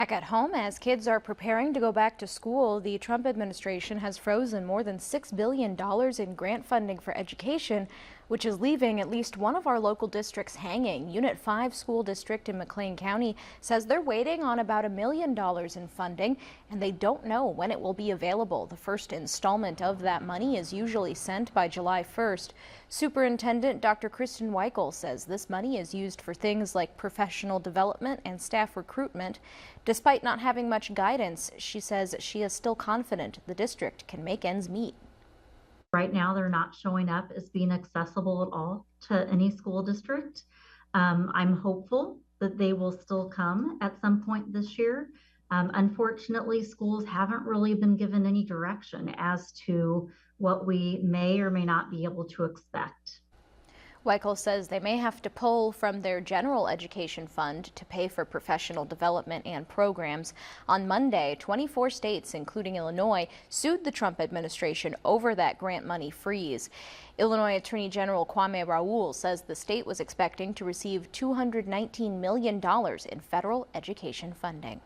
Back at home, as kids are preparing to go back to school, the Trump administration has frozen more than $6 billion in grant funding for education, which is leaving at least one of our local districts hanging. Unit 5 School District in McLean County says they're waiting on about $1 million in funding, and they don't know when it will be available. The first installment of that money is usually sent by July 1st. Superintendent Dr. Kristen Weichel says this money is used for things like professional development and staff recruitment. Despite not having much guidance, she says she is still confident the district can make ends meet. Right now, they're not showing up as being accessible at all to any school district. I'm hopeful that they will still come at some point this year. Unfortunately, schools haven't really been given any direction as to what we may or may not be able to expect. Weichel says they may have to pull from their general education fund to pay for professional development and programs. On Monday, 24 states, including Illinois, sued the Trump administration over that grant money freeze. Illinois Attorney General Kwame Raoul says the state was expecting to receive $219 million in federal education funding.